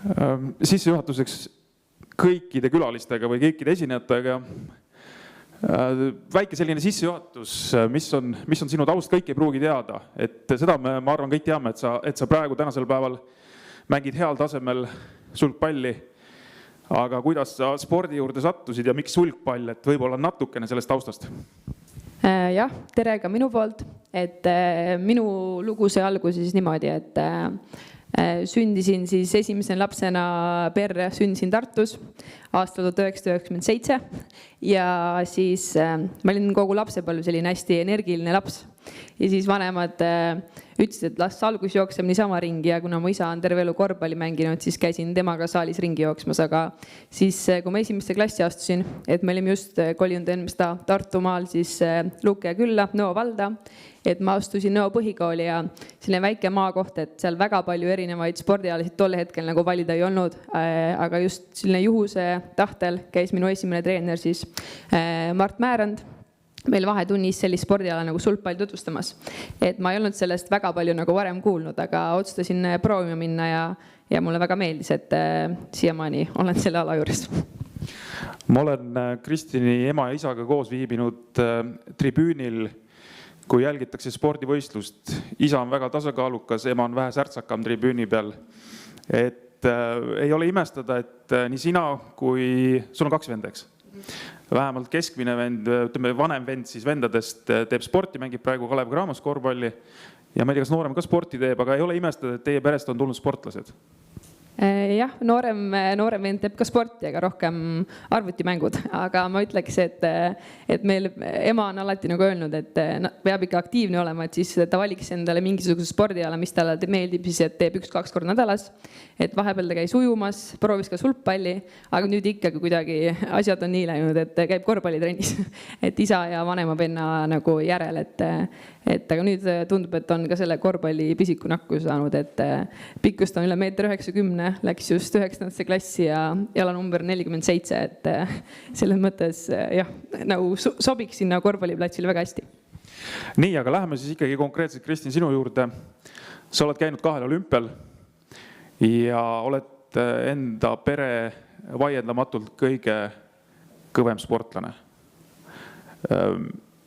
Sissejuhatuseks kõikide külalistega või kõikide esinejatega. Väike selline sissejuhatus, mis on sinu taust, kõik ei pruugi teada. Et seda ma arvan kõik teame, et sa praegu tänasel päeval mängid heal tasemel sulgpalli. Aga kuidas sa spordi juurde sattusid ja miks sulgpall, et võib-olla natukene sellest taustast? Jah, tere ka minu poolt. Et minu lugu see alguses niimoodi, et sündisin siis esimese lapsena perre, sündisin Tartus aastal 1997 ja siis ma olin kogu lapsepõlve selline hästi energiline laps ja siis vanemad ütlesid, et las algus jookseb niisama ringi ja kuna mu isa on terve elu korvpalli mänginud, siis käisin temaga saalis ringi jooksmas, aga siis kui ma esimesse klassi astusin, et me olime just kolinud enne seda Tartumaal siis Luke külla, Nõo valda, et ma astusin Nõo põhikooli ja selline väike maakoht, et seal väga palju erinevaid spordialasid tol hetkel nagu valida ei olnud, aga just selline juhuse tahtel käis minu esimene treener siis Mart Määrand meil vahetunnis sellist spordiala nagu sulgpall tutvustamas. Et ma ei olnud sellest väga palju nagu varem kuulnud, aga otsustasin proovima minna ja mulle väga meeldis, et siiamaani olen selle ala juures. Ma olen Kristini ema ja isaga koos viibinud tribüünil, kui jälgitakse spordivõistlust. Isa on väga tasakaalukas, ema on vähe särtsakam tribüüni peal. Et ei ole imestada, et nii sina kui sul on 2 venda, eks? Vähemalt keskmine vend, ütleme vanem vend siis vendadest teeb sporti, mängib praegu Kalev Cramos korvpalli ja ma ei tea, kas noorem ka sporti teeb, aga ei ole imestada, et teie perest on tulnud sportlased. Jah, noorem vend teeb ka sporti, aga rohkem arvutimängud, aga ma ütleks, et meil ema on alati nagu öelnud, et peab ikka aktiivne olema, et siis ta valiks endale mingisuguse spordiala, mis talle meeldib, siis et teeb 1-2 korda nädalas, et vahepeal ta käis ujumas, proovis ka sulgpalli, aga nüüd ikkagi kuidagi asjad on nii läinud, et käib korvpallitrennis, et isa ja vanema venna nagu järel, et aga nüüd tundub, et on ka selle korvpalli pisiku nakku saanud, et pikkust on üle 1,90 m, läks just 9. klassi ja jalanumber 47, et selles mõttes jah, nagu sobiks sinna korvpalliplatsile väga hästi. Nii, aga läheme siis ikkagi konkreetselt, Kristin, sinu juurde. Sa oled käinud 2 olümpial ja oled enda pere vaiendamatult kõige kõvem sportlane.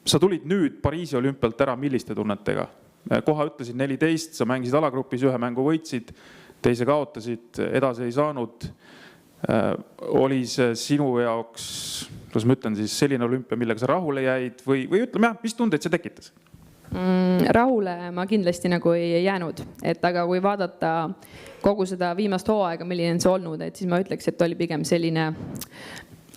Sa tulid nüüd Pariisi olümpialt ära milliste tunnetega? Koha ütlesid 14, sa mängisid alagrupis, 1 mängu võitsid, teise kaotasid, edasi ei saanud. Oli see sinu jaoks, kuidas ma ütlen siis, selline olümpia, millega sa rahule jäid või ütleme, mis tundeid see tekitas? Rahule ma kindlasti nagu ei jäänud, et aga kui vaadata kogu seda viimast hooaega, milline on see olnud, et siis ma ütleks, et oli pigem selline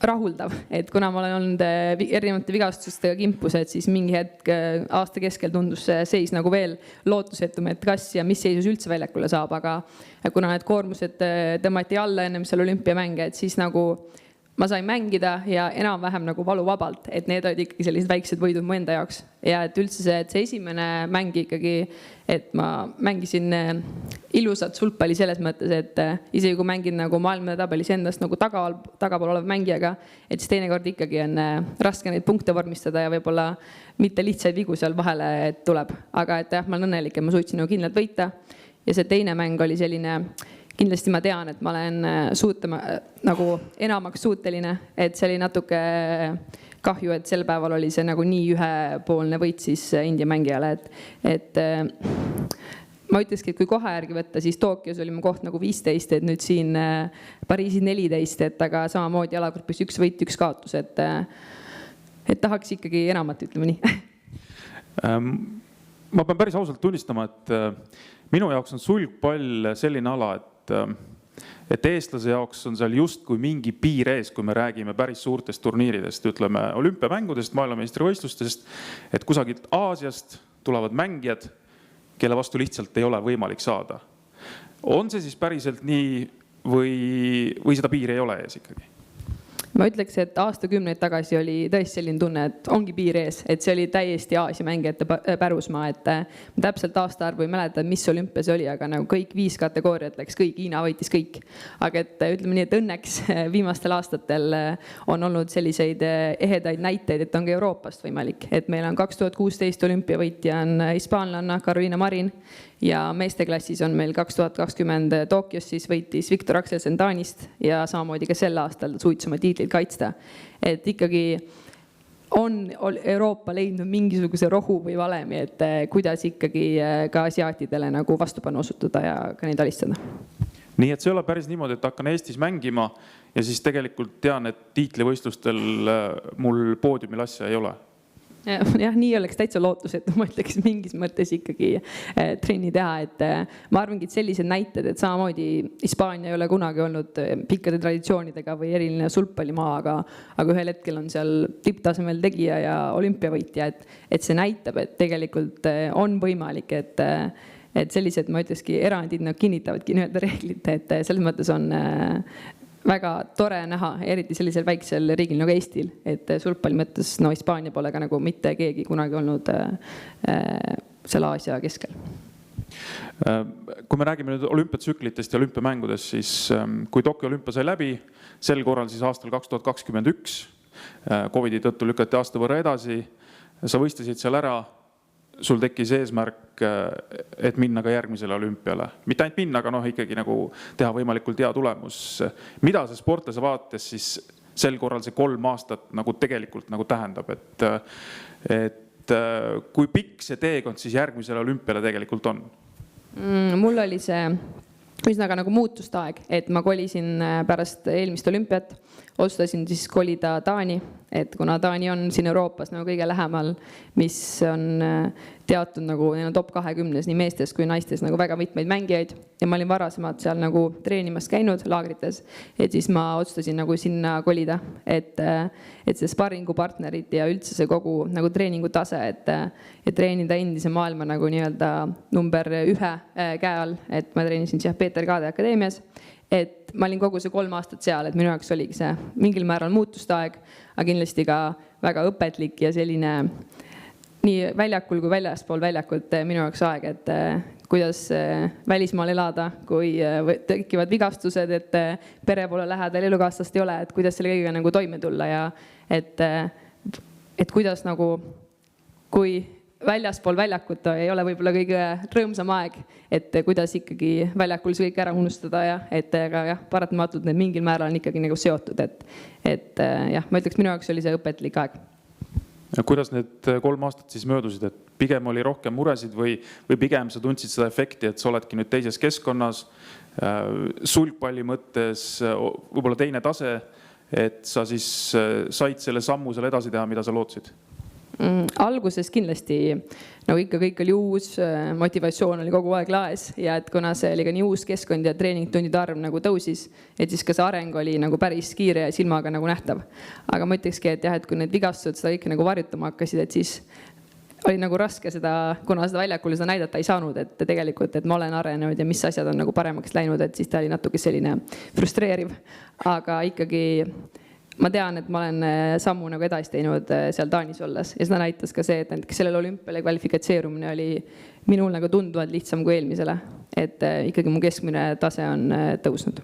rahuldav, et kuna ma olen olnud erinevate vigastustega kimpus, et siis mingi hetk aasta keskel tundus see seis nagu veel lootusetum, et kas ja mis seisus üldse väljakule saab, aga kuna need koormused tõmmati alla ennem seal olümpiamänge, et siis nagu ma sain mängida ja enam-vähem nagu valuvabalt, et need olid ikkagi sellised väiksed võidud mu enda jaoks. Ja et üldse see esimene mäng ikkagi, et ma mängisin ilusat sulgpalli selles mõttes, et isegi kui mängin nagu maailmatabelis endast nagu tagapool olev mängijaga, et siis teinekord ikkagi on raske neid punkte vormistada ja võib-olla mitte lihtsaid vigu seal vahele tuleb. Aga et jah, ma olen õnnelik, et ma suutsin nagu kindlalt võita. Ja see teine mäng oli selline, kindlasti ma tean, et ma olen nagu enamaks suuteline, et see oli natuke kahju, et sel päeval oli see nagu nii ühepoolne võit siis India mängijale, et ma ütleski, et kui koha järgi võtta, siis Tokyos oli mu koht nagu 15, et nüüd siin Pariisis 14, et aga samamoodi alagrupis 1 võit, 1 kaotus, et tahaks ikkagi enamat, ütleme nii. Ma pean päris ausalt tunnistama, et minu jaoks on sulgpall selline ala, et eestlase jaoks on seal just kui mingi piir ees, kui me räägime päris suurtest turniiridest, ütleme olümpiamängudest, maailmameistrivõistlustest, et kusagilt Aasiast tulevad mängijad, kelle vastu lihtsalt ei ole võimalik saada. On see siis päriselt nii või seda piiri ei ole ees ikkagi? ma ütleks, et aastakümneid tagasi oli tõesti selline tunne, et ongi piir ees, et see oli täiesti Aasia mängijate pärusmaa, et ma täpselt aastaarvu ei mäleta, mis olümpia see oli, aga nagu kõik 5 kategooriat läks kõik, Hiina võitis kõik. aga et ütleme nii, et õnneks viimastel aastatel on olnud selliseid ehedaid näiteid, et on ka Euroopast võimalik, et meil on 2016 olümpiavõitja on hispaanlanna Carolina Marin ja meesteklassis on meil 2020 Tokyos siis võitis Viktor Axelsen Taanist ja samamoodi ka sel aastal suutis oma tiitlit kaitsta. Et ikkagi on Euroopa leidnud mingisuguse rohu või valemi, et kuidas ikkagi ka asiaatidele nagu vastupanu osutuda ja ka neid alistada. Nii et see ei ole päris niimoodi, et hakkan Eestis mängima ja siis tegelikult tean, et tiitlivõistlustel mul poodiumil asja ei ole. Jah, nii oleks täitsa lootusetu, ma ütleks mingis mõttes ikkagi trenni teha, et ma arvangi, et sellised näited, et samamoodi Hispaania ei ole kunagi olnud pikkade traditsioonidega või eriline sulgpallimaa, aga ühel hetkel on seal tipptasemel tegija ja olümpiavõitja, et see näitab, et tegelikult on võimalik, et sellised, ma ütlekski, erandid kinnitavadki nii-öelda reeglit, et selles mõttes on väga tore näha, eriti sellisel väiksel riigil nagu Eestil, et sulgpalli mõttes Hispaania pole ka nagu mitte keegi kunagi olnud seal Aasia keskel. Kui me räägime nüüd olümpiatsüklitest ja olümpiamängudest, siis kui Tokyo olümpia sai läbi, sel korral siis aastal 2021, Covidi tõttu lükati aasta võrra edasi, sa võistlesid seal ära, sul tekkis eesmärk, et minna ka järgmisele olümpiale. Mitte ainult minna, aga ikkagi nagu teha võimalikult hea tulemus. Mida see sportlase vaates siis sel korral see 3 aastat nagu tegelikult nagu tähendab, et kui pikk see teekond siis järgmisele olümpiale tegelikult on? Mul oli see üsnaga nagu muutust aeg, et ma kolisin pärast eelmist olümpiat, otsustasin siis kolida Taani, et kuna Taani on siin Euroopas nagu kõige lähemal, mis on teatud nagu top 20 nii meestes kui naistes nagu väga mitmeid mängijaid ja ma olin varasemalt seal nagu treenimas käinud laagrites, et siis ma otsustasin nagu sinna kolida, et see sparringupartnerid ja üldse see kogu nagu treeningutase, et treenida endise maailma nagu nii-öelda number 1 käe all, et ma treenisin siis Peeter Kaade akadeemias, et ma olin kogu see 3 aastat seal, et minu jaoks oligi see mingil määral muutuste aeg, aga kindlasti ka väga õpetlik ja selline nii väljakul kui väljaspool väljakut minu jaoks aeg, et kuidas välismaal elada, kui tekivad vigastused, et pere pole lähedal, elukaaslast ei ole, et kuidas selle kõigega nagu toime tulla ja et kuidas nagu, kui väljaspool väljakut ei ole võib-olla kõige rõõmsam aeg, et kuidas ikkagi väljakul see kõik ära unustada ja et jah, paratamatult need mingil määral on ikkagi nagu seotud, et jah, ma ütleks, minu jaoks oli see õpetlik aeg. Ja kuidas need 3 aastat siis möödusid, et pigem oli rohkem muresid või pigem sa tundsid seda efekti, et sa oledki nüüd teises keskkonnas, sulgpalli mõttes võib-olla teine tase, et sa siis said selle sammu seal edasi teha, mida sa lootsid? Alguses kindlasti nagu ikka kõik oli uus, motivatsioon oli kogu aeg laes ja et kuna see oli ka nii uus keskkond ja treeningtundide arv nagu tõusis, et siis ka see areng oli nagu päris kiire ja silmaga nagu nähtav. Aga ma ütlekski, et jah, et kui need vigastused seda kõik nagu varjutama hakkasid, et siis oli nagu raske seda, kuna seda väljakul seda näidata ei saanud, et tegelikult, et ma olen arenenud ja mis asjad on nagu paremaks läinud, et siis ta oli natuke selline frustreeriv, aga ikkagi ma tean, et ma olen sammu nagu edasi teinud seal Taanis olles ja seda näitas ka see, et näiteks sellel olümpiale kvalifikatseerumine oli minul nagu tunduvalt lihtsam kui eelmisele, et ikkagi mu keskmine tase on tõusnud.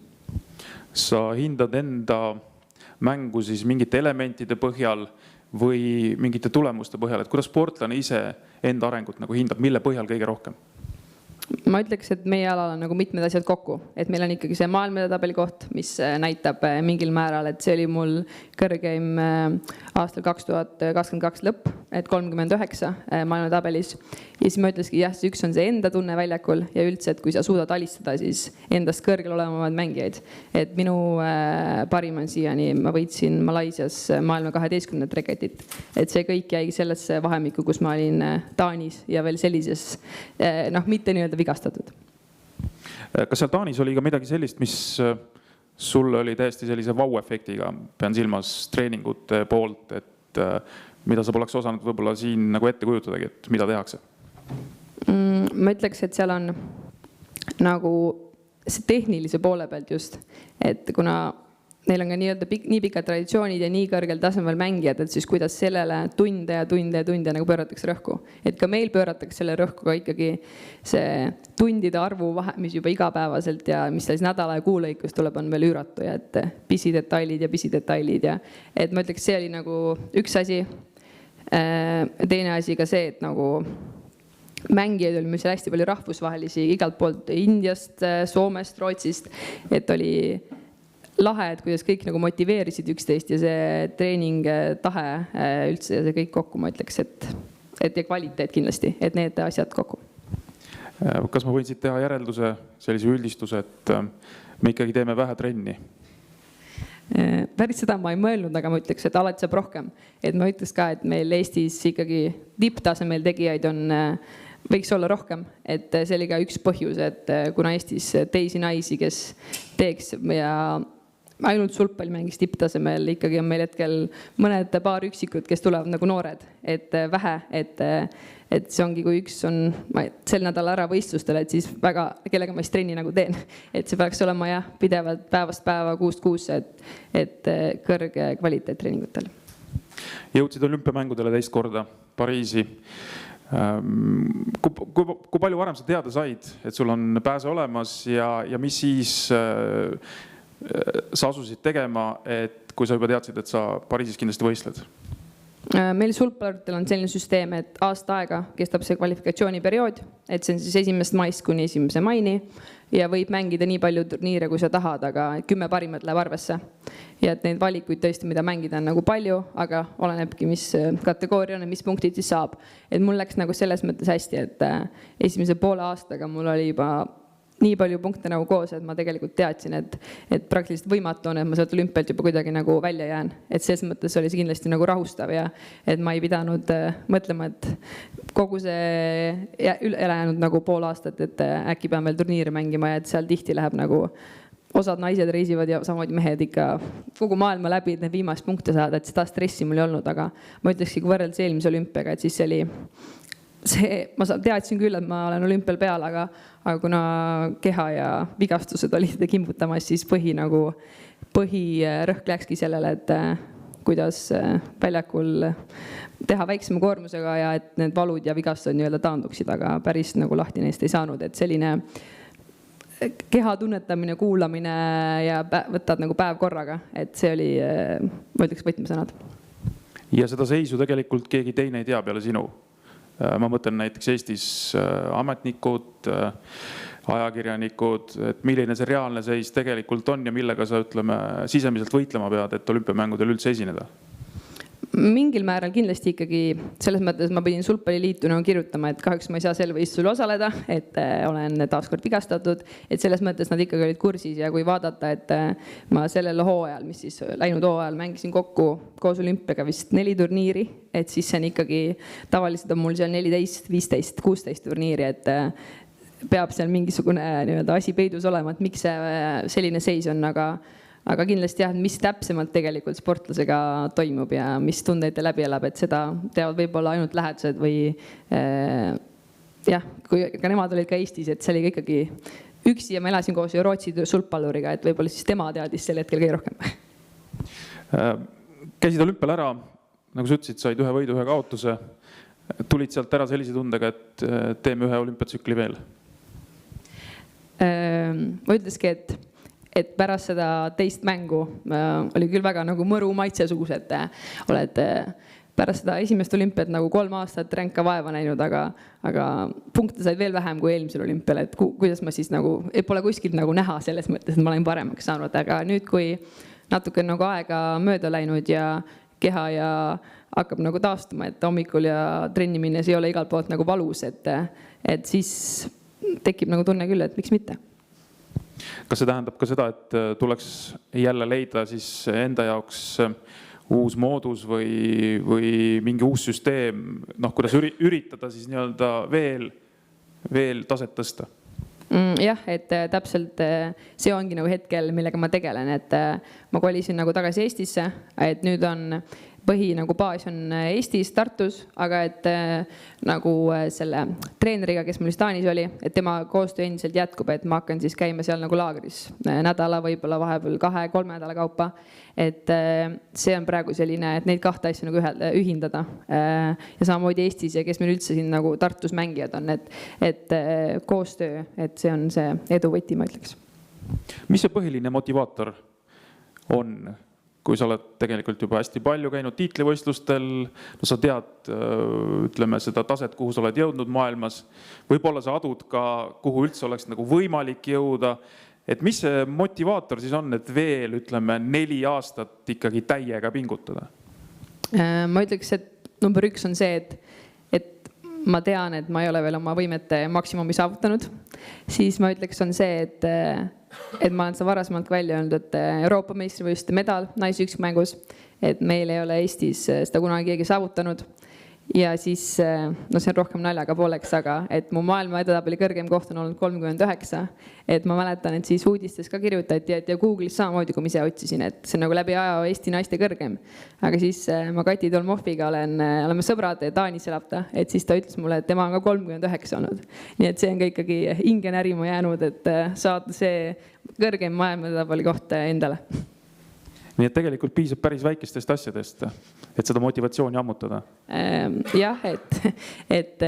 Sa hindad enda mängu siis mingite elementide põhjal või mingite tulemuste põhjal, et kuidas sportlane ise enda arengut nagu hindab, mille põhjal kõige rohkem? Ma ütleks, et meie alal on nagu mitmed asjad kokku, et meil on ikkagi see maailmatabeli koht, mis näitab mingil määral, et see oli mul kõrgeim aastal 2022 lõpp, et 39 maailmatabelis. Ja siis ma ütleski, jah, üks on see enda tunne väljakul ja üldse, et kui sa suudad alistada, siis endast kõrgel olevamaid mängijaid. Et minu parim on siiani, ma võitsin Malaisias maailma 12 reketit, et see kõik jäi sellesse vahemikku, kus ma olin Taanis ja veel sellises, mitte nii-öelda vigastatud. Kas seal Taanis oli ka midagi sellist, mis sulle oli täiesti sellise vau-efektiga, pean silmas treeningute poolt, et mida sa poleks osanud võib-olla siin nagu ette kujutadagi, et mida tehakse? Ma ütleks, et seal on nagu see tehnilise poole pealt just, et kuna neil on ka nii pikad traditsioonid ja nii kõrgel tasemel mängijad, et siis kuidas sellele tunde nagu pööratakse rõhku. Et ka meil pööratakse selle rõhku ka ikkagi see tundide arvu vahe, mis juba igapäevaselt ja mis siis nädala ja kuu lõikus tuleb, on veel üüratu ja et pisidetailid ja et ma ütleks, see oli nagu üks asi. Teine asi ka see, et nagu mängijaid oli meil seal hästi palju rahvusvahelisi igalt poolt Indiast, Soomest, Rootsist, et oli lahe, et kuidas kõik nagu motiveerisid üksteist ja see treening tahe üldse ja see kõik kokku, ma ütleks, et ja kvaliteet kindlasti, et need asjad kokku. Kas ma võin siit teha järelduse, sellise üldistuse, et me ikkagi teeme vähe trenni? Päris seda ma ei mõelnud, aga ma ütleks, et alati saab rohkem. Et ma ütleks ka, et meil Eestis ikkagi tipptasemel tegijaid võiks olla rohkem, et see oli ka üks põhjus, et kuna Eestis teisi naisi, kes teeks ja ainult sulgpall mängis tipptasemel, ikkagi on meil hetkel mõned paar üksikud, kes tulevad nagu noored, et vähe, et see ongi, kui üks on sel nädal ära võistlustele, et siis väga, kellega ma siis trenni nagu teen, et see peaks olema jah, pidevalt päevast päeva, kuust kuusse, et kõrge kvaliteet treeningutel. Jõudsid olümpiamängudele teist korda Pariisi. Kui palju varem sa teada said, et sul on pääse olemas ja mis siis sa asusid tegema, et kui sa juba teadsid, et sa Pariisis kindlasti võistled? Meil sulgpalluritel on selline süsteem, et aasta aega kestab see kvalifikatsiooniperiood, et see on siis 1. maist kuni 1. maini ja võib mängida nii palju turniire, kui sa tahad, aga 10 parimat läheb arvesse. Ja et neid valikuid tõesti, mida mängida on nagu palju, aga olenebki, mis kategooria on ja mis punktid siis saab. Et mul läks nagu selles mõttes hästi, et esimese poole aastaga mul oli juba nii palju punkte nagu koos, et ma tegelikult teadsin, et praktiliselt võimatu on, et ma sealt olümpialt juba kuidagi nagu välja jään. Et selles mõttes oli see kindlasti nagu rahustav ja et ma ei pidanud mõtlema, et kogu see ülejäänud nagu pool aastat, et äkki pean veel turniire mängima ja et seal tihti läheb nagu osad naised reisivad ja samamoodi mehed ikka kogu maailma läbi, et need viimast punkte saada, et seda stressi mul ei olnud, aga ma ütlekski, kui võrreldes eelmise olümpiaga, et siis oli ma teadsin küll, et ma olen olümpial peal, aga kuna keha ja vigastused olid kimbutamas, siis põhirõhk läkski sellele, et kuidas väljakul teha väiksema koormusega ja et need valud ja vigastused nii-öelda taanduksid, aga päris nagu lahti neist ei saanud, et selline keha tunnetamine, kuulamine ja võtad nagu päev korraga, et see oli, ma ütleks, võtmesõnad. Ja seda seisu tegelikult keegi teine ei tea peale sinu. Ma mõtlen näiteks Eestis ametnikud, ajakirjanikud, et milline see reaalne seis tegelikult on ja millega sa sisemiselt võitlema pead, et olümpiamängudel üldse esineda? Mingil määral kindlasti ikkagi selles mõttes ma pidin sulgpalliliitu nagu kirjutama, et kahjuks ma ei saa sel võistlusel osaleda, et olen taaskord vigastatud, et selles mõttes nad ikkagi olid kursis ja kui vaadata, et ma sellel hooajal, mis siis läinud hooajal mängisin kokku koos olümpiaga vist 4 turniiri, et siis see on ikkagi, tavaliselt on mul seal 14, 15, 16 turniiri, et peab seal mingisugune nii-öelda asi peidus olema, et miks see selline seis on, aga kindlasti jah, mis täpsemalt tegelikult sportlasega toimub ja mis tundeid ta läbi elab, et seda teavad võib-olla ainult lähedased või jah, kui ka nemad olid ka Eestis, et see oli ikkagi üksi ja ma elasin koos Rootsi sulgpalluriga, et võib-olla siis tema teadis sel hetkel kõige rohkem. Käisid olümpial ära, nagu sa ütlesid, said ühe võidu, ühe kaotuse. Tulid sealt ära sellise tundega, et teeme ühe olümpiatsükli veel? Ma ütleski, et pärast seda teist mängu oli küll väga nagu mõru maitsesuus, et oled pärast seda esimest olümpiat nagu 3 aastat ränka vaeva näinud, aga punkte said veel vähem kui eelmisel olümpial, et kuidas ma siis nagu, pole kuskilt nagu näha selles mõttes, et ma olen paremaks saanud, aga nüüd, kui natuke nagu aega mööda läinud ja keha ja hakkab nagu taastuma, et hommikul ja trenni minnes ei ole igalt poolt nagu valus, et siis tekib nagu tunne küll, et miks mitte. Kas see tähendab ka seda, et tuleks jälle leida siis enda jaoks uus moodus või mingi uus süsteem, kuidas üritada siis nii-öelda veel taset tõsta? Jah, et täpselt see ongi nagu hetkel, millega ma tegelen, et ma kolisin nagu tagasi Eestisse, et nüüd on põhi nagu baas on Eestis, Tartus, aga et nagu selle treeneriga, kes mul Taanis oli, et tema koostöö endiselt jätkub, et ma hakkan siis käima seal nagu laagris nädala, võib-olla vahepeal 2-3 nädala kaupa. Et see on praegu selline, et neid kahte asja nagu ühindada. Ja samamoodi Eestis ja kes meil üldse siin nagu Tartus mängijad on, et koostöö, et see on see eduvõti, ma ütleks. Mis see põhiline motivaator on, kui sa oled tegelikult juba hästi palju käinud tiitlivõistlustel, no sa tead, ütleme, seda taset, kuhu sa oled jõudnud maailmas, võib-olla sa adud ka, kuhu üldse oleks nagu võimalik jõuda, et mis see motivaator siis on, et veel, ütleme, 4 aastat ikkagi täiega pingutada? Ma ütleks, et number 1 on see, et ma tean, et ma ei ole veel oma võimete maksimumi saavutanud, siis ma ütleks, on see, et ma olen seda varasemalt välja öelnud, et Euroopa meistrivõistluste medal naisüksikmängus, et meil ei ole Eestis seda kunagi keegi saavutanud. Ja siis, no see on rohkem naljaga pooleks, aga et mu maailma edetabeli kõrgem koht on olnud 39. Et ma mäletan, et siis uudistes ka kirjutati, et ja Google'is samamoodi, kui ma ise otsisin, et see on nagu läbi aja Eesti naiste kõrgem. Aga siis ma Kati Tolmoviga oleme sõbrad, Taanis elab ta, et siis ta ütles mulle, et tema on ka 39 olnud. Nii et see on ka ikkagi hinge närima jäänud, et saada see kõrgem maailma edetabeli koht endale. Nii et tegelikult piisab päris väikestest asjadest, et seda motivatsiooni ammutada. Jah, et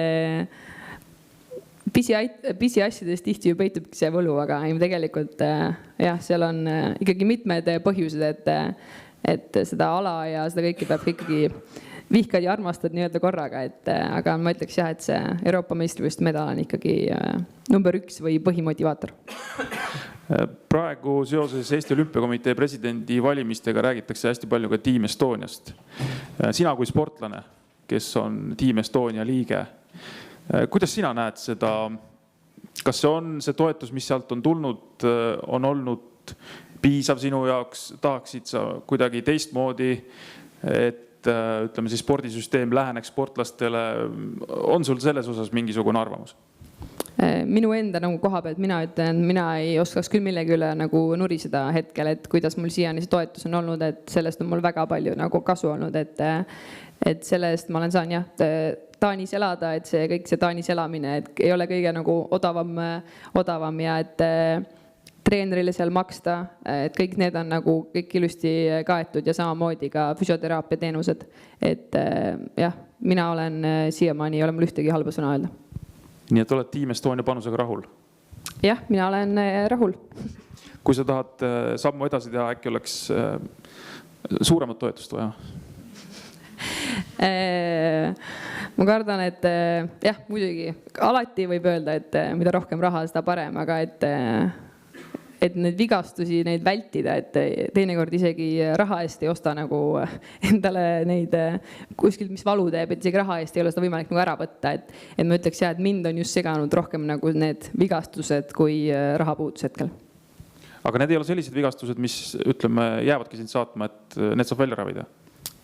pisi asjadest tihti ju peitubki see võlu, aga tegelikult jah, seal on ikkagi mitmed põhjused, et seda ala ja seda kõike peab ikkagi vihkad ja armastad nii-öelda korraga, aga ma ütleks jah, et see Euroopa meistrivõistluste medal on ikkagi number 1 või põhimotivaator. Praegu seoses Eesti Olümpiakomitee presidendi valimistega räägitakse hästi palju ka Team Estoniast. Sina kui sportlane, kes on Team Estonia liige, kuidas sina näed seda, kas see on see toetus, mis sealt on tulnud, on olnud piisav sinu jaoks, tahaksid sa kuidagi teistmoodi, et ütleme siis spordisüsteem läheneks sportlastele, on sul selles osas mingisugune arvamus? Minu enda nagu koha pealt mina ütlen, mina ei oskaks küll millegi üle nagu nuriseda hetkel, et kuidas mul siiani see toetus on olnud, et sellest on mul väga palju nagu kasu olnud, et sellest ma olen saan jah, Taanis elada, et see kõik see Taanis elamine, et ei ole kõige nagu odavam ja et treenerile seal maksta, et kõik need on nagu kõik ilusti kaetud ja samamoodi ka füsioteraapia teenused, et jah, mina olen siiamaani, ei ole mul ühtegi halba sõna öelda. Nii et oled Team Estonia panusega rahul? Jah, mina olen rahul. Kui sa tahad sammu edasi teha, äkki oleks suuremat toetust vaja? Ma kardan, et jah, muidugi alati võib öelda, et mida rohkem raha, seda parem, aga et need vigastusi, neid vältida, et teinekord isegi raha eest ei osta nagu endale neid kuskilt, mis valu teeb, et isegi raha eest ei ole seda võimalik nagu ära võtta, et ma ütleks jah, et mind on just seganud rohkem nagu need vigastused kui rahapuudus hetkel. Aga need ei ole sellised vigastused, mis ütleme, jäävadki sind saatma, et need saab välja ravida?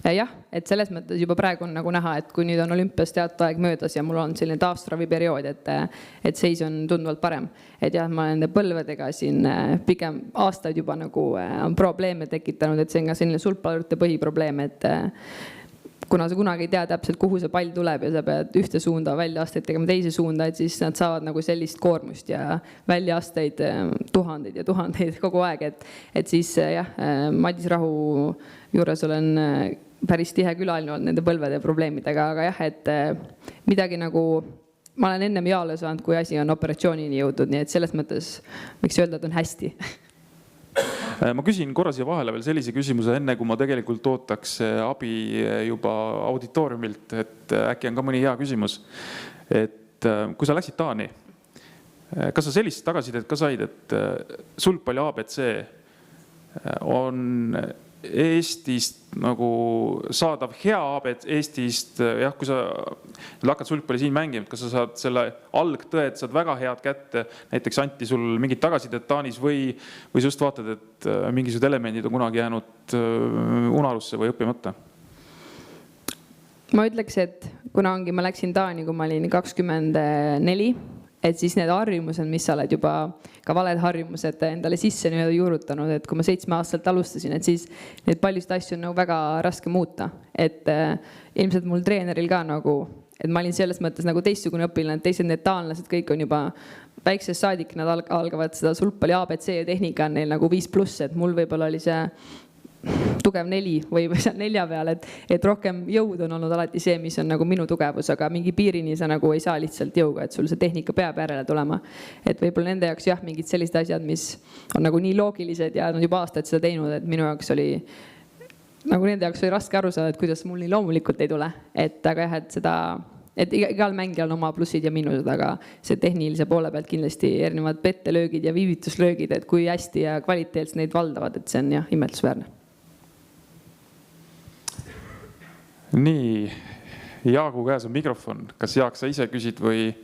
Jah, et selles mõttes juba praegu on nagu näha, et kui nüüd on olümpias teatud aeg möödas ja mul on selline taasturavi periood, et seis on tunduvalt parem. Et jah, ma nende põlvedega siin pigem aastaid juba nagu on probleeme tekitanud, et see on ka selline sulgpallurite põhiprobleem, et kuna sa kunagi ei tea täpselt, kuhu see pall tuleb ja sa pead ühte suunda väljaasteid tegema teise suunda, et siis nad saavad nagu sellist koormust ja väljaasteid tuhandeid ja tuhandeid kogu aeg, et siis jah, Madis Rahu juures olen päris tihe külaline olnud nende põlvede probleemidega, aga jah, et midagi nagu ma olen ennem jaole saanud, kui asi on operatsioonini jõudnud, nii et selles mõttes võiks öelda, et on hästi. Ma küsin korra siia vahele veel sellise küsimuse, enne kui ma tegelikult ootaks abi juba auditooriumilt, et äkki on ka mõni hea küsimus. Et kui sa läksid Taani, kas sa sellist tagasisidet ka said, et sulgpalli ABC on Eestist nagu saadav hea ABC Eestist, jah, kui sa hakkad sulgpalli siin mängima, kas sa saad selle algtõed, saad väga head kätte, näiteks anti sul mingid tagasisidet Taanis või sa just vaatad, et mingisugused elemendid on kunagi jäänud unarusse või õppimata? Ma ütleks, et kuna ma läksin Taani, kui ma olin 24, et siis need harjumused, mis sa oled juba ka valed harjumused endale sisse nii-öelda juurutanud, et kui ma 7-aastaselt alustasin, et siis neid paljusid asju on nagu väga raske muuta. Et ilmselt mul treeneril ka nagu, et ma olin selles mõttes nagu teistsugune õpilane, teised need taanlased kõik on juba väiksest saadik, nad algavad seda sulgpalli ABC ja tehnika on neil nagu 5+, et mul võib-olla oli see tugev 4 või seal 4 peal, et rohkem jõud on olnud alati see, mis on nagu minu tugevus, aga mingi piirini sa nagu ei saa lihtsalt jõuga, et sul see tehnika peab järele tulema. Et võib-olla nende jaoks jah, mingid sellised asjad, mis on nagu nii loogilised ja nad juba aastaid seda teinud, et minu jaoks oli nagu nende jaoks oli raske aru saada, et kuidas mul nii loomulikult ei tule. Et aga jah, et seda, et igal mängijal on oma plussid ja miinused, aga see tehnilise poole pealt kindlasti erinevad pettelöögid ja viivituslöögid, et kui hästi ja kvaliteetselt neid valdavad, et see on jah imetlusväärne. Nii, Jaagu käes on mikrofon. Kas Jaak, sa ise küsid või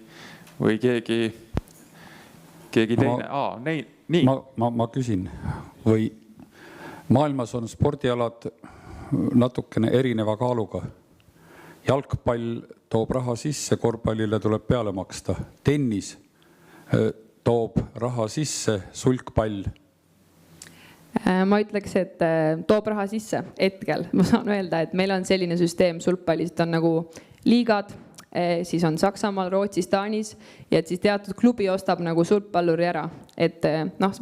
keegi teine? Nii. Ma küsin. Või maailmas on spordialad natukene erineva kaaluga. Jalgpall toob raha sisse, korvpallile tuleb peale maksta. Tennis toob raha sisse, sulgpall. Ma ütleks, et toob raha sisse hetkel. Ma saan öelda, et meil on selline süsteem sulgpallist on nagu liigad, siis on Saksamaal, Rootsis, Taanis ja et siis teatud klubi ostab nagu sulgpalluri ära. Et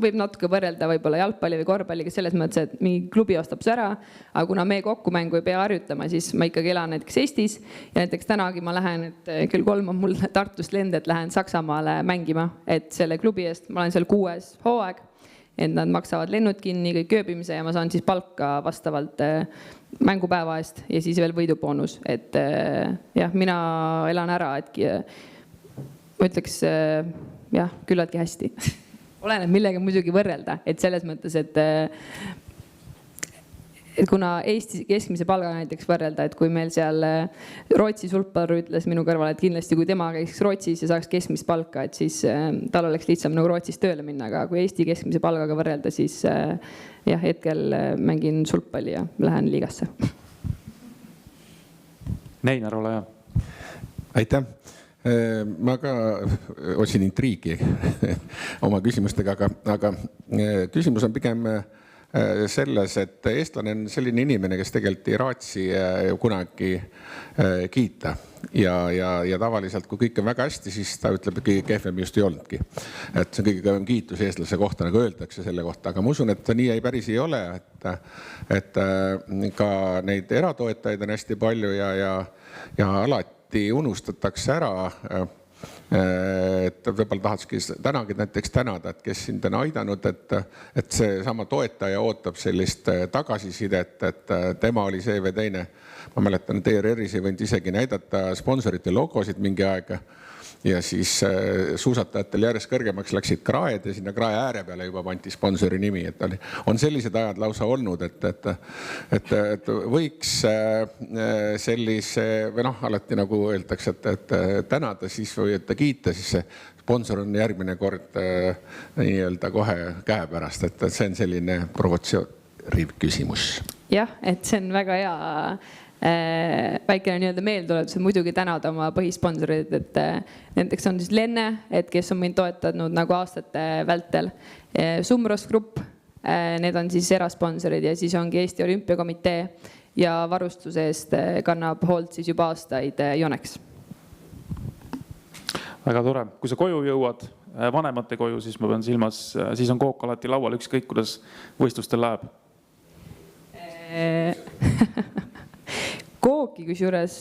võib natuke võrrelda võib-olla jalgpalli või korvpalliga selles mõttes, et mingi klubi ostab see ära, aga kuna me kokkumängu ei pea harjutama, siis ma ikkagi elan näiteks Eestis ja näiteks tänagi ma lähen, et kell 3 on mul Tartust lend, et lähen Saksamaale mängima, et selle klubi eest ma olen seal 6. hooaeg. Et nad maksavad lennud kinni, kõik ööbimise ja ma saan siis palka vastavalt mängupäeva eest ja siis veel võiduboonus. Et jah, mina elan ära, et ma ütleks jah, küllaltki hästi. Oleneb millega muidugi võrrelda, et selles mõttes, et kuna Eesti keskmise palga näiteks võrrelda, et kui meil seal Rootsi sulgpallur ütles minu kõrval, et kindlasti kui tema käiks Rootsis ja saaks keskmist palka, et siis tal oleks lihtsam nagu Rootsis tööle minna, aga kui Eesti keskmise palgaga võrrelda, siis jah, hetkel mängin sulgpalli ja lähen liigasse. Neinar, ole hea. Aitäh. Ma ka otsin intriigi oma küsimustega, aga küsimus on pigem selles, et eestlane on selline inimene, kes tegelikult ei raatsi kunagi kiita ja tavaliselt, kui kõik on väga hästi, siis ta ütleb, et kõige kehvem just ei olnudki. Et see on kõige kõvem kiitus eestlase kohta, nagu öeldakse selle kohta, aga ma usun, et nii ei päris ei ole, et ka neid eratoetajaid on hästi palju ja alati unustatakse ära. Et võib-olla tahakski tänagi näiteks tänada, et kes sind on aidanud, et see sama toetaja ootab sellist tagasisidet, et tema oli see või teine. Ma mäletan, et ERR-is ei võinud isegi näidata sponsorite logosid mingi aega ja siis suusatajatel järjest kõrgemaks läksid kraed ja sinna krae ääre peale juba pandi sponsori nimi. Et on sellised ajad lausa olnud, et võiks sellise, või alati nagu öeldakse, et tänada siis või et kiita, siis see sponsor on järgmine kord nii-öelda kohe käe pärast, et see on selline provotseeriv küsimus. Jah, et see on väga hea väikene nii-öelda meelduletus, et muidugi tänada oma põhisponsorid, et näiteks on siis Lenne, et kes on mind toetanud nagu aastate vältel. Sumros Grupp, need on siis erasponsorid ja siis ongi Eesti Olümpiakomitee ja varustuse eest kannab hoolt siis juba aastaid Yonex. Väga tore. Kui sa koju jõuad, vanemate koju, siis ma pean silmas, siis on kook alati laual, ükskõik kuidas võistlustel läheb. Kooki kusjuures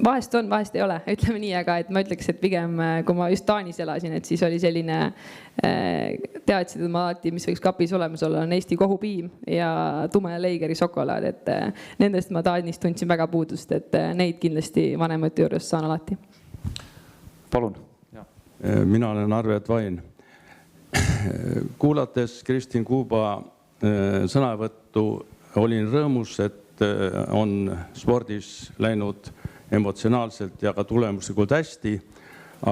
vahest on, vahest ei ole, ütleme nii, aga et ma ütleks, et pigem kui ma just Taanis elasin, et siis oli selline teadsid, et ma alati, mis võiks kapis olemas olla, on Eesti kohupiim ja tume Leigeri šokolaad, et nendest ma Taanis tundsin väga puudust, et neid kindlasti vanemate juures saan alati. Palun. Mina olen Arvet Vain. Kuulates Kristin Kuuba sõnavõttu olin rõõmus, et on spordis läinud emotsionaalselt ja ka tulemuslikult hästi,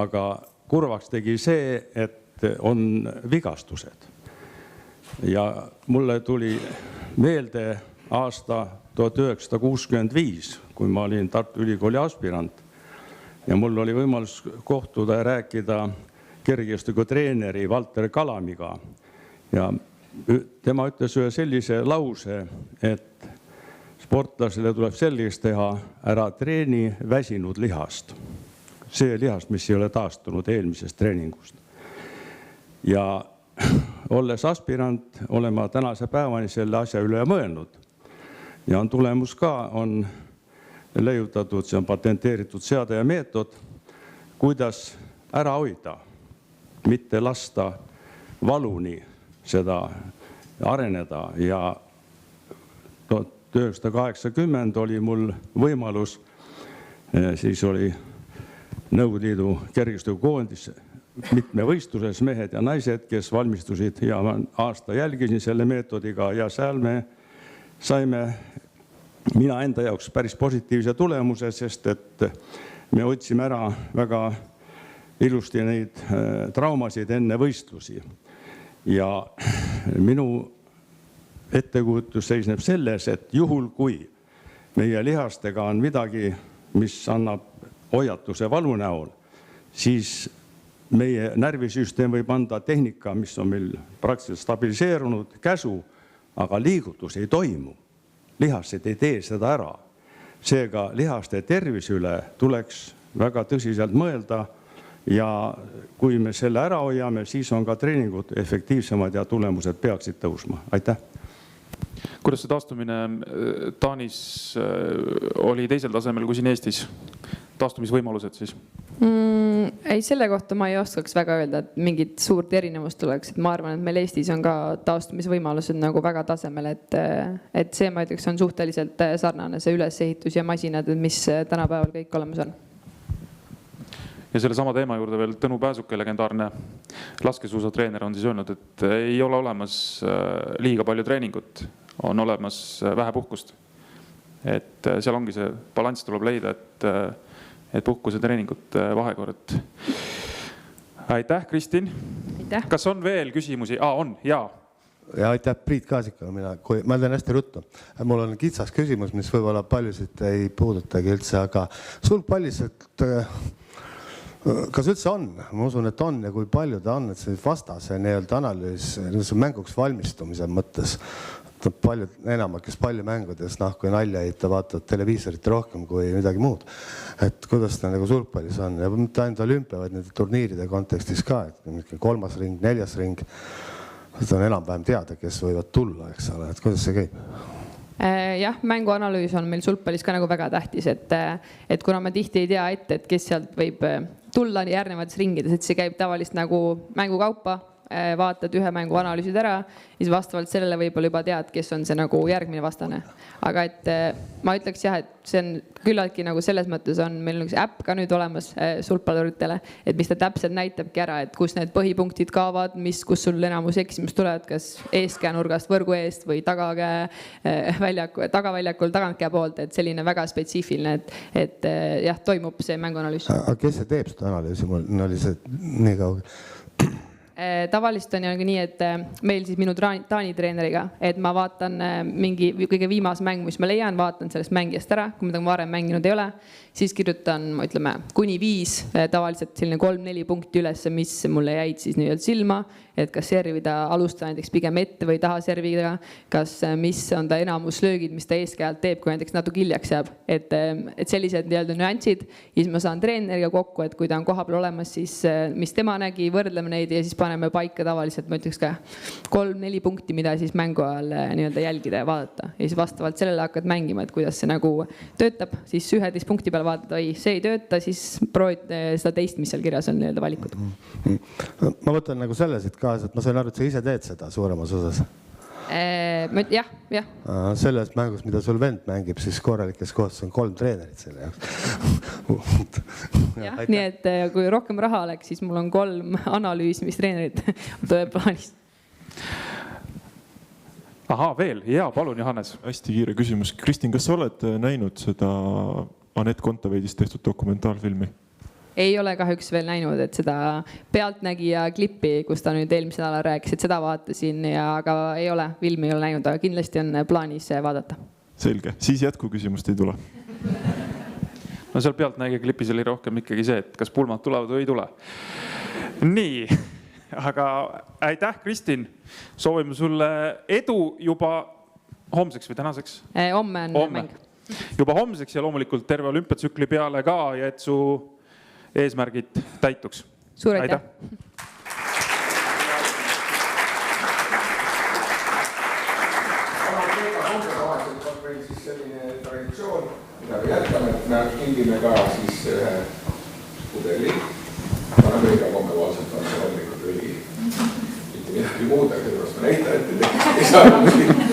aga kurvaks tegi see, et on vigastused. Ja mulle tuli meelde aasta 1965, kui ma olin Tartu Ülikooli aspirant ja mul oli võimalus kohtuda ja rääkida kergejõustikutreeneri Valter Kalamiga ja tema ütles ühe sellise lause, et sportlasele tuleb selgeks teha, ära treeni väsinud lihast. See lihast, mis ei ole taastunud eelmisest treeningust. Ja olles aspirant, olen ma tänase päevani selle asja üle mõelnud. Ja on tulemus ka, on leiutatud, see on patenteeritud seade ja meetod, kuidas ära hoida, mitte lasta valuni seda areneda. Ja 1980 oli mul võimalus, siis oli Nõukogude Liidu kergejõustikukoondis mitmevõistluses mehed ja naised, kes valmistusid ja aasta jälgisin selle meetodiga ja seal me saime mina enda jaoks päris positiivse tulemuse, sest et me otsime ära väga ilusti neid traumasid enne võistlusi. Ja minu ettekujutus seisneb selles, et juhul kui meie lihastega on midagi, mis annab hoiatuse valu näol, siis meie närvisüsteem võib anda tehnika, mis on meil praktiliselt stabiliseerunud käsu, aga liigutus ei toimu. Lihased ei tee seda ära. Seega lihaste tervise üle tuleks väga tõsiselt mõelda ja kui me selle ära hoiame, siis on ka treeningud efektiivsemad ja tulemused peaksid tõusma. Aitäh! Kuidas see taastumine Taanis oli teisel tasemel kui siin Eestis? Taastumisvõimalused siis? Ei, selle kohta ma ei oskaks väga öelda, et mingit suurt erinevust tuleks. Ma arvan, et meil Eestis on ka taastumisvõimalused nagu väga tasemel, et see, ma ütleks, on suhteliselt sarnane see ülesehitus ja masinad, mis tänapäeval kõik olemas on. Ja selle sama teema juurde veel Tõnu Pääsuke, legendaarne laskesuusatreener, on siis öelnud, et ei ole olemas liiga palju treeningut, on olemas vähe puhkust. Et seal ongi see balanss tuleb leida, et puhkuse treeningut vahekord. Aitäh, Kristin! Aitäh! Kas on veel küsimusi? On, jaa. Ja aitäh, Priit Kaasika. Ma teen hästi ruttu. Mul on kitsas küsimus, mis võib-olla paljusid ei puudutagi üldse, aga sulgpalliselt kas üldse on? Ma usun, et on ja kui palju ta on, et see vastase analüüs mänguks valmistumise mõttes. Paljud enamad, kes pallimängudes, kui nalja eita, vaatavad televiisorit rohkem kui midagi muud. Et kuidas ta nagu sulgpallis on ja mitte ainult olümpia, vaid nende turniiride kontekstis ka, et 3. ring, 4. ring. See on enam-vähem teada, kes võivad tulla, eks ole, et kuidas see käib? Jah, mänguanalüüs on meil sulgpallis ka nagu väga tähtis, et kuna me tihti ei tea ette, et kes sealt võib tulla järgnevates ringides, et see käib tavalist nagu mängukaupa, vaatad ühe mängu analüüsid ära, siis vastavalt sellele võib-olla juba tead, kes on see nagu järgmine vastane. Aga et ma ütleks jah, et see on küllaltki nagu selles mõttes on meil üks äpp ka nüüd olemas sulgpalluritele, et mis ta täpselt näitabki ära, et kus need põhipunktid kaovad, kus sul enamus eksimus tulevad, kas eeskäänurgast võrgu eest või tagaväljakul tagantkäe poolt, et selline väga spetsiifiline, et jah, toimub see mänguanalüüs. Aga kes see teeb seda analüüsi? Mul oli see nii kaugel. Tavaliselt on ju nii, et meil siis minu Taani treeneriga, et ma vaatan mingi kõige viimase mängu, mis ma leian, vaatan sellest mängijast ära, kui ma varem mänginud ei ole, siis kirjutan, ütleme, kuni 5, tavaliselt selline 3-4 punkti üles, mis mulle jäid siis nii-öelda silma, et kas servida alustada näiteks pigem ette või taha servida, kas mis on ta enamus löögid, mis ta eeskäelt teeb, kui näiteks natuke hiljaks jääb, et sellised nii-öelda nüansid, siis ma saan treeneriga kokku, et kui ta on kohapeal olemas, siis mis tema nägi, võrdleme neid ja siis paneme paika tavaliselt, ma ütleks ka 3-4 punkti, mida siis mängu ajal nii-öelda jälgida ja vaadata. Ja siis vastavalt sellele hakkad mängima, et kuidas see nagu töötab, siis 11 punkti peal vaadata, oi, see ei tööta, siis proovid seda teist, mis seal kirjas on nii-öelda valikud. Ma võtan nagu selles, et kaasa, et ma sain aru, et sa ise teed seda suuremas osas. Jah. Selles mängus, mida sul vend mängib, siis korralikes kohtas on 3 treenerit selle jaoks. Jah, nii et kui rohkem raha oleks, siis mul on 3 analüüsimistreenerit plaanis. Veel. Jaa, palun, Johannes. Hästi kiire küsimus. Kristin, kas sa oled näinud seda Anett Kontaveidist tehtud dokumentaalfilmi? Ei ole kahjuks veel näinud, et seda Pealtnägija klippi, kus ta nüüd eelmisel nädalal rääkis, et seda vaatasin, aga ei ole, filmi ei ole näinud, aga kindlasti on plaanis vaadata. Selge, siis jätkuküsimust ei tule. no seal pealtnägija klipis oli rohkem ikkagi see, et kas pulmad tulevad või ei tule. Nii, aga aitäh, Kristin. Soovime sulle edu juba homseks või tänaseks? Homme on mäng. Juba homseks ja loomulikult terve olümpiatsükli peale ka ja et su eesmärgid täituks. Suur aitäh. On meil siis selline traditsioon, mida me jätkame, et me kingime ka siis ühe pudeli. Paneme iga kommevaatselt on see hommikul õli. Mitte midagi muud, aga sellepärast ma näitan, et ei saa